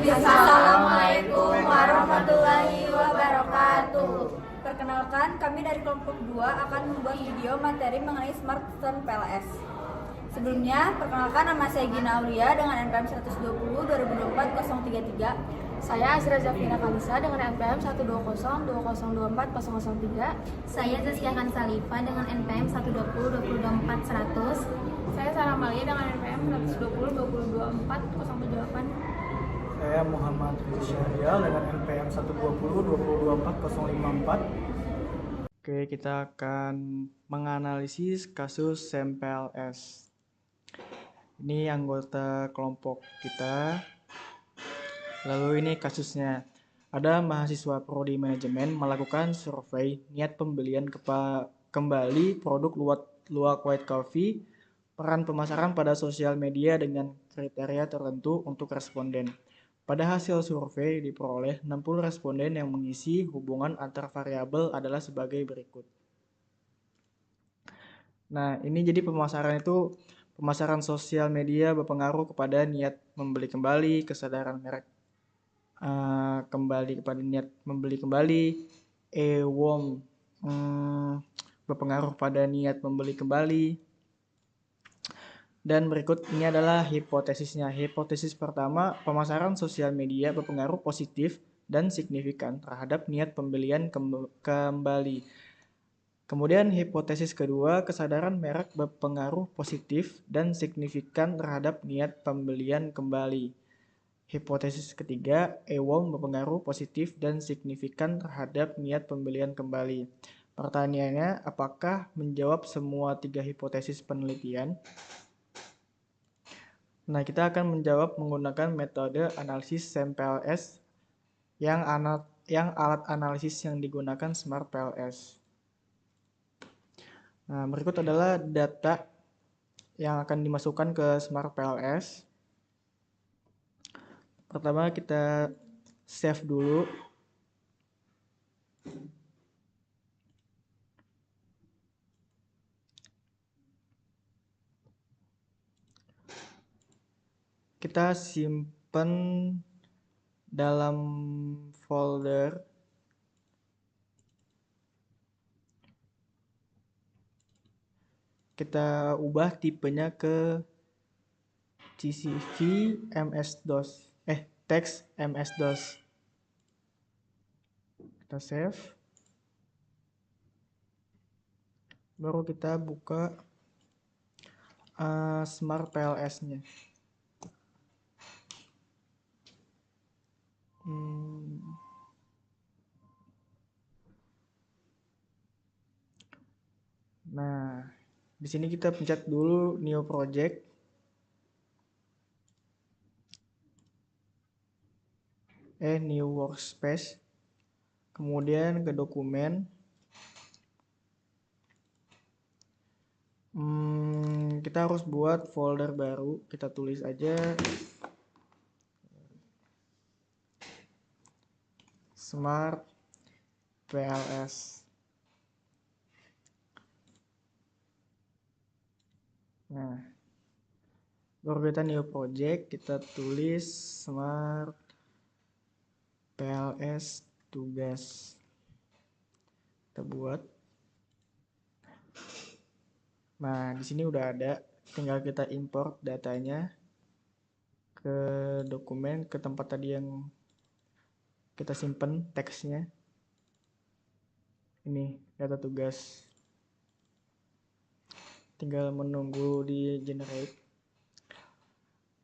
Assalamualaikum warahmatullahi wabarakatuh. Perkenalkan, kami dari kelompok 2 akan membuat video materi mengenai Smart Turn PLS. Sebelumnya, perkenalkan nama saya Gina Aulia dengan NPM 120 2024 033. Saya Azra Zafina Kalisa dengan NPM 120 2024 003. Saya Zaskia Kansalifah dengan NPM 120 2024 100. Saya Sarah Malia dengan NPM 120 2024 078. Saya Muhammad Syahrial dengan NPM 120 2024 054. Oke, kita akan menganalisis kasus SEM-PLS. Ini anggota kelompok kita. Lalu ini kasusnya. Ada mahasiswa prodi manajemen melakukan survei niat pembelian kembali produk luwak white coffee, peran pemasaran pada sosial media dengan kriteria tertentu untuk responden. Pada hasil survei diperoleh 60 responden yang mengisi hubungan antar variabel adalah sebagai berikut. Nah, ini jadi pemasaran sosial media berpengaruh kepada niat membeli kembali, kesadaran merek kembali kepada niat membeli kembali, EWOM berpengaruh pada niat membeli kembali. Dan berikut ini adalah hipotesisnya. Hipotesis pertama, pemasaran sosial media berpengaruh positif dan signifikan terhadap niat pembelian kembali. Kemudian hipotesis kedua, kesadaran merek berpengaruh positif dan signifikan terhadap niat pembelian kembali. Hipotesis ketiga, EWOM berpengaruh positif dan signifikan terhadap niat pembelian kembali. Pertanyaannya, apakah menjawab semua 3 hipotesis penelitian? Nah, kita akan menjawab menggunakan metode analisis SEM-PLS yang alat analisis yang digunakan Smart PLS. Nah, berikut adalah data yang akan dimasukkan ke Smart PLS. Pertama, kita save dulu. Kita simpan dalam folder kita ubah tipenya ke CSV MS-DOS teks MS-DOS. Kita save, baru kita buka Smart PLS-nya. Nah, di sini kita pencet dulu new project. New workspace. Kemudian ke dokumen. Kita harus buat folder baru. Kita tulis aja Smart PLS. Nah, baru kita new project, kita tulis Smart PLS tugas. Kita buat. Nah, di sini udah ada, tinggal kita import datanya ke dokumen, ke tempat tadi yang kita simpen teksnya. Ini data tugas. Tinggal menunggu di generate.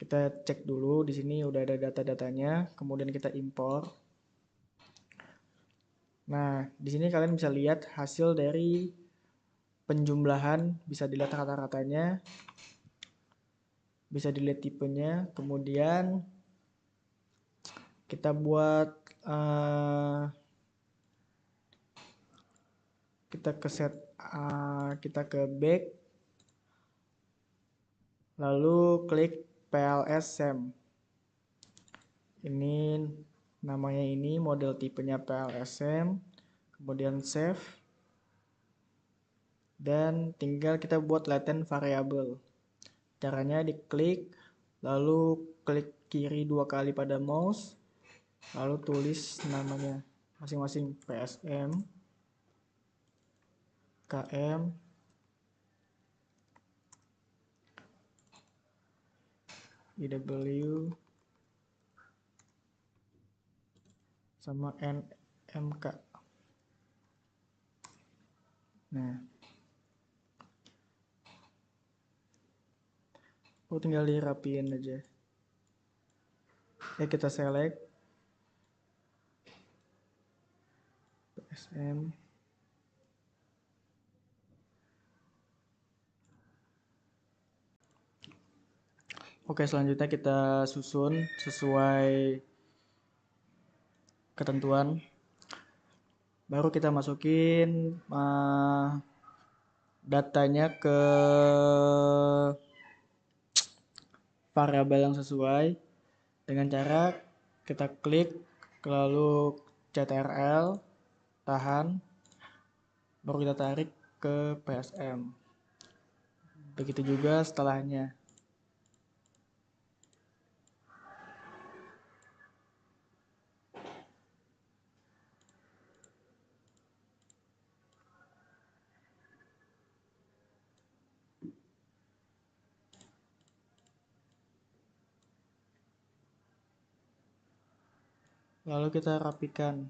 Kita cek dulu, di sini udah ada data-datanya, kemudian kita import. Nah, di sini kalian bisa lihat hasil dari penjumlahan, bisa dilihat rata-ratanya, bisa dilihat tipenya, kemudian kita buat kita ke back, lalu klik PLS SEM. Ini namanya, ini model tipenya PLS SEM, kemudian save, dan tinggal kita buat latent variable. Caranya diklik, lalu klik kiri 2 kali pada mouse, lalu tulis namanya masing-masing PSM, KM, IW, sama NMK. Nah, tinggal dirapiin aja. Kita select PSM. Oke, selanjutnya kita susun sesuai ketentuan. Baru kita masukin datanya ke variabel yang sesuai dengan cara kita klik lalu CTRL, tahan, baru kita tarik ke PSM. Begitu juga setelahnya. Lalu kita rapikan.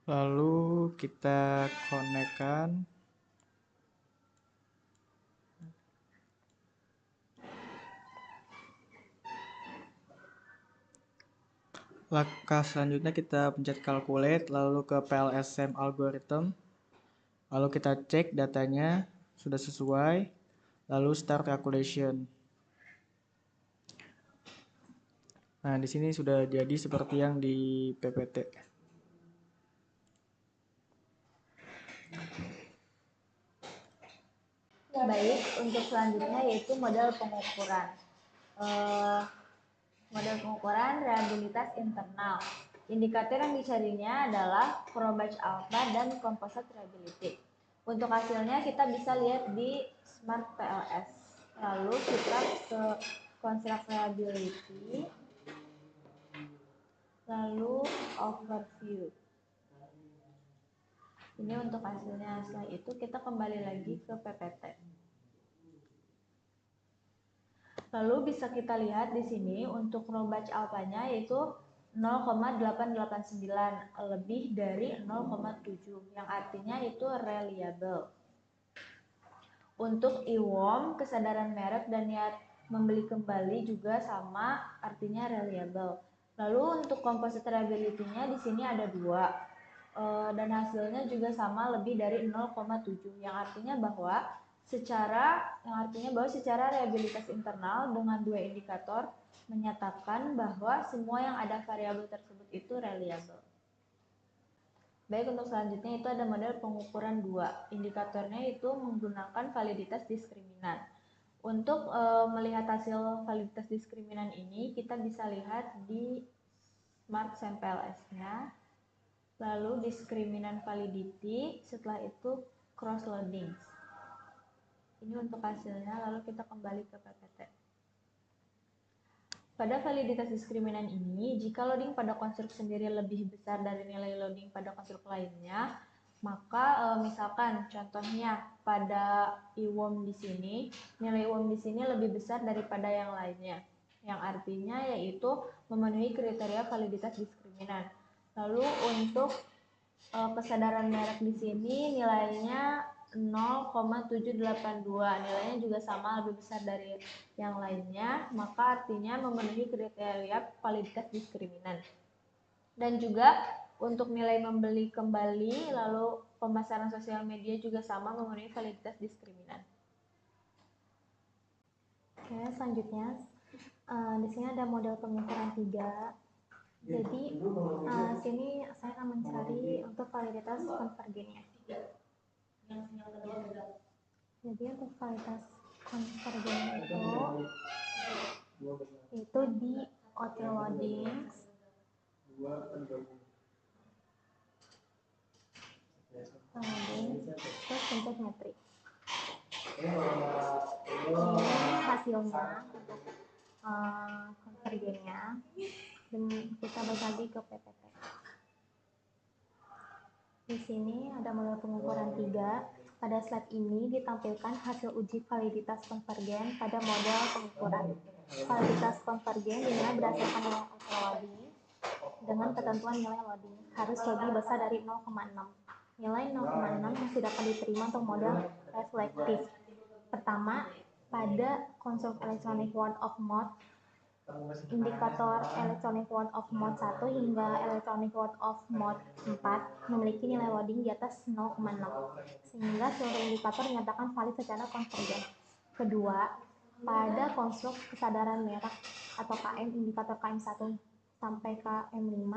Lalu kita konekkan. Langkah selanjutnya kita pencet calculate, lalu ke PLSM algorithm. Lalu kita cek datanya sudah sesuai, lalu start calculation. Nah, di sini sudah jadi seperti yang di PPT. Baik, untuk selanjutnya yaitu model pengukuran. Model pengukuran rehabilitas internal. Indikator yang dicarinya adalah Crow-Batch Alpha dan Composite Reliability. Untuk hasilnya kita bisa lihat di Smart PLS. Lalu kita ke Construct Reliability, lalu Overview. Ini untuk hasilnya. Setelah itu kita kembali lagi ke PPT. Lalu bisa kita lihat di sini untuk Crow-Batch Alpha-nya yaitu 0,889 lebih dari 0,7 yang artinya itu reliable. Untuk IWOM, kesadaran merek dan niat membeli kembali juga sama, artinya reliable. Lalu untuk composite reliability-nya di sini ada 2 dan hasilnya juga sama lebih dari 0,7 yang artinya bahwa secara reliabilitas internal dengan 2 indikator menyatakan bahwa semua yang ada variabel tersebut itu reliable. Baik, untuk selanjutnya itu ada model pengukuran 2. Indikatornya itu menggunakan validitas diskriminan. Untuk melihat hasil validitas diskriminan ini kita bisa lihat di Smart SampleS-nya, lalu diskriminan validity, setelah itu cross loading. Ini untuk hasilnya, lalu kita kembali ke PPT. Pada validitas diskriminan ini, jika loading pada konstruk sendiri lebih besar dari nilai loading pada konstruk lainnya, maka misalkan contohnya pada IWOM di sini, nilai IWOM di sini lebih besar daripada yang lainnya, yang artinya yaitu memenuhi kriteria validitas diskriminan. Lalu untuk kesadaran merek di sini nilainya 0,782, nilainya juga sama lebih besar dari yang lainnya, maka artinya memenuhi kriteria validitas diskriminan. Dan juga untuk nilai membeli kembali lalu pemasaran sosial media juga sama memenuhi validitas diskriminan. Oke, selanjutnya di sini ada model pengukuran 3. Jadi sini saya akan mencari untuk validitas konvergennya. Jadi untuk validitas konvergen itu di auto loading, terus pencet matrix. Ini hasilnya untuk konvergennya, dan kita balik lagi ke PPT. Di sini ada model pengukuran 3. Pada slide ini ditampilkan hasil uji validitas konvergen pada model pengukuran. Validitas konvergen dinilai berdasarkan nilai auto loading dengan ketentuan nilai loading harus lebih besar dari 0,6. Nilai 0,6 masih dapat diterima untuk model reflektif. Pertama, pada konstruk electronic word of mode, indikator electronic word of mode 1 hingga electronic word of mode 4 memiliki nilai loading di atas 0,6, sehingga seluruh indikator dinyatakan valid secara konvergen. Kedua, pada konstruk kesadaran merek atau KM, indikator KM1 sampai KM5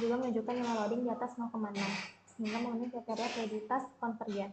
juga menunjukkan nilai loading di atas 0,6, sehingga memenuhi kriteria validitas konvergen.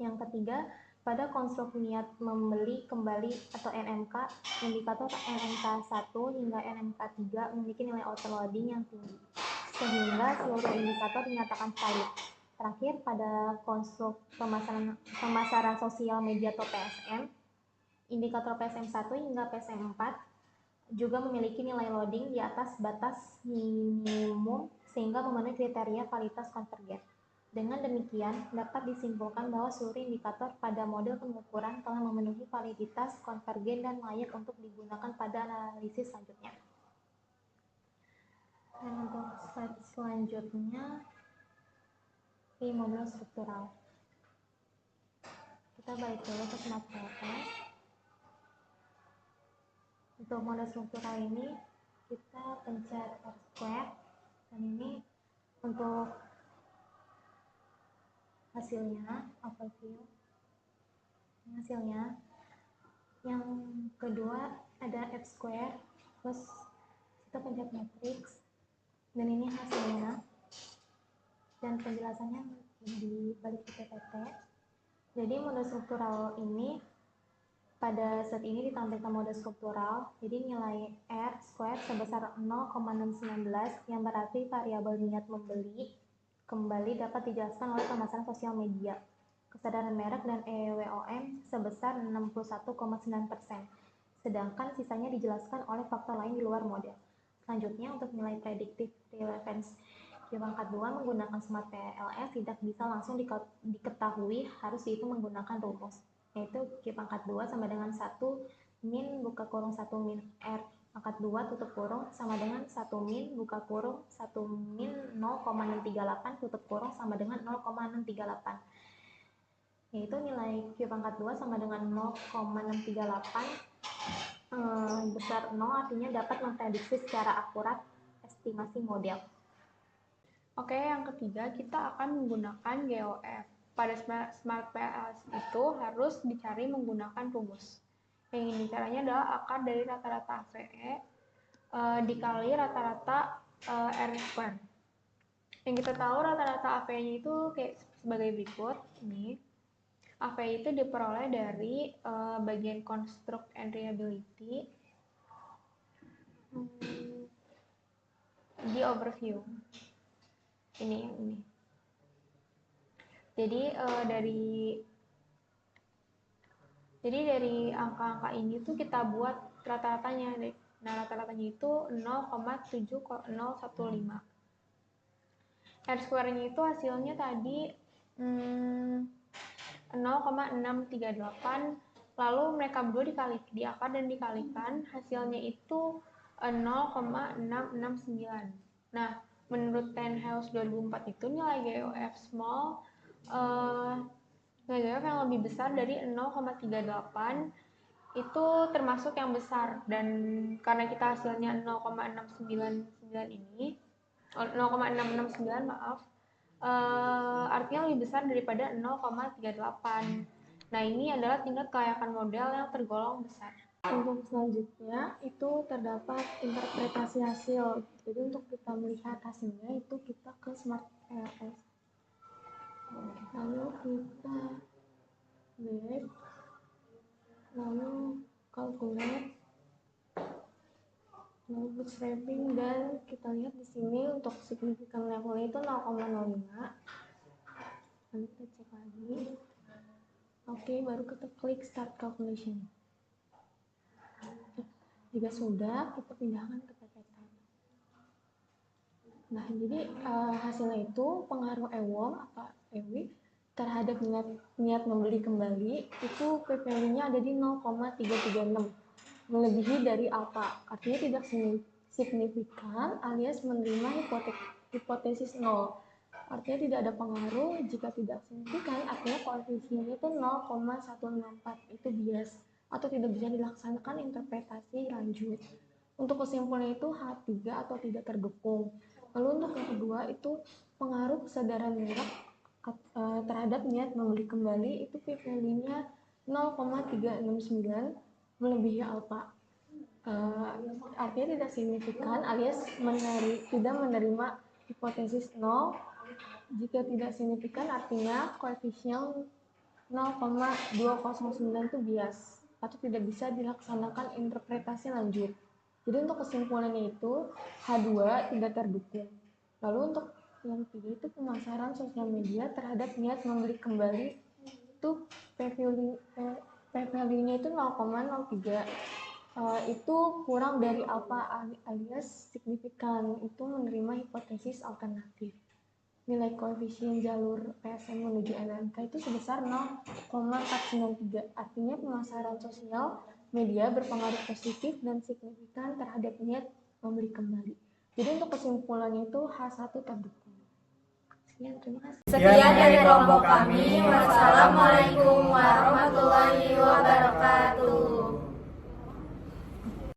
Yang ketiga, pada konstruk niat membeli kembali atau NMK, indikator NMK 1 hingga NMK 3 memiliki nilai auto loading yang tinggi, sehingga seluruh indikator dinyatakan valid. Terakhir, pada konstruk pemasaran sosial media atau PSM, indikator PSM 1 hingga PSM 4 juga memiliki nilai loading di atas batas minimum, sehingga memenuhi kriteria validitas konvergen. Dengan demikian, dapat disimpulkan bahwa seluruh indikator pada model pengukuran telah memenuhi validitas konvergen dan layak untuk digunakan pada analisis selanjutnya. Dan untuk slide selanjutnya, di model struktural. Kita balik dulu ke Smart PLS. Untuk model struktural ini, kita pencet R2, dan ini untuk hasilnya, overview hasilnya. Yang kedua ada F2, terus kita pencet matrix, dan ini hasilnya, dan penjelasannya di balik PPT. Jadi model struktural ini pada saat ini ditampilkan model struktural, jadi nilai R2 sebesar 0,619, yang berarti variabel niat membeli kembali dapat dijelaskan oleh pemasaran sosial media, kesadaran merek, dan EWOM sebesar 61,9%, sedangkan sisanya dijelaskan oleh faktor lain di luar model. Selanjutnya, untuk nilai predictive relevance Q-2 menggunakan Smart PLS tidak bisa langsung diketahui, harus dihitung menggunakan rumus, yaitu Q-2 sama dengan 1 min buka kurung 1 min R pangkat 2 tutup kurung sama dengan 1 min buka kurung 1 min 0,638 tutup kurung sama dengan 0,638, yaitu nilai Q pangkat 2 sama dengan 0,638 besar 0, artinya dapat memprediksi secara akurat estimasi model. Oke, yang ketiga kita akan menggunakan GOF. Pada Smart PLS itu harus dicari menggunakan rumus. Yang ini caranya adalah akar dari rata-rata AVE dikali rata-rata R2. Yang kita tahu rata-rata AVE-nya itu kayak sebagai berikut. Ini AVE itu diperoleh dari bagian construct and reliability di overview. Ini yang ini. Jadi dari angka-angka ini tuh kita buat rata-ratanya. Nah, rata-ratanya itu 0,7015. R2-nya itu hasilnya tadi 0,638, lalu mereka berdua diakar dan dikalikan, hasilnya itu 0,669. Nah, menurut Tenhouse 2004 itu nilai GOF small nilai GOF yang lebih besar dari 0,38 itu termasuk yang besar, dan karena kita hasilnya 0,669 ini 0,669 maaf, artinya lebih besar daripada 0,38. Nah, ini adalah tingkat kelayakan model yang tergolong besar. Untuk selanjutnya itu terdapat interpretasi hasil. Jadi untuk kita melihat hasilnya itu kita ke Smart PLS. Lalu kita back, lalu calculate, lalu bootstrapping, dan kita lihat di sini untuk signifikan levelnya itu 0,05. Lalu kita cek lagi. Oke, baru kita klik start calculation. Jika sudah, kita pindahkan ke PPT. Nah, jadi hasilnya itu pengaruh EWOM atau EWI terhadap niat membeli kembali itu PPV-nya ada di 0,336, melebihi dari alfa, artinya tidak signifikan alias menerima hipotesis 0. Artinya tidak ada pengaruh. Jika tidak signifikan, artinya koefisiennya itu 0,164, itu bias atau tidak bisa dilaksanakan interpretasi lanjut. Untuk kesimpulan itu H3 atau tidak terdukung. Lalu untuk yang kedua itu pengaruh kesadaran merek terhadap niat membeli kembali itu p-value-nya 0,369 melebihi alfa. Artinya tidak signifikan alias tidak menerima hipotesis 0. Jika tidak signifikan artinya koefisien 0,209 itu bias atau tidak bisa dilaksanakan interpretasi lanjut. Jadi untuk kesimpulannya itu H2 tidak terdukung. Lalu untuk yang ketiga itu pemasaran sosial media terhadap niat membeli kembali itu p-value-nya itu 0,03. Itu kurang dari alfa alias signifikan, itu menerima hipotesis alternatif. Nilai koefisien jalur PSM menuju LMK itu sebesar 0,493. Artinya pemasaran sosial media berpengaruh positif dan signifikan terhadap niat membeli kembali. Jadi untuk kesimpulannya itu H1 terdukung. Sekian, terima kasih. Sekian dari kelompok kami. Wassalamualaikum warahmatullahi wabarakatuh.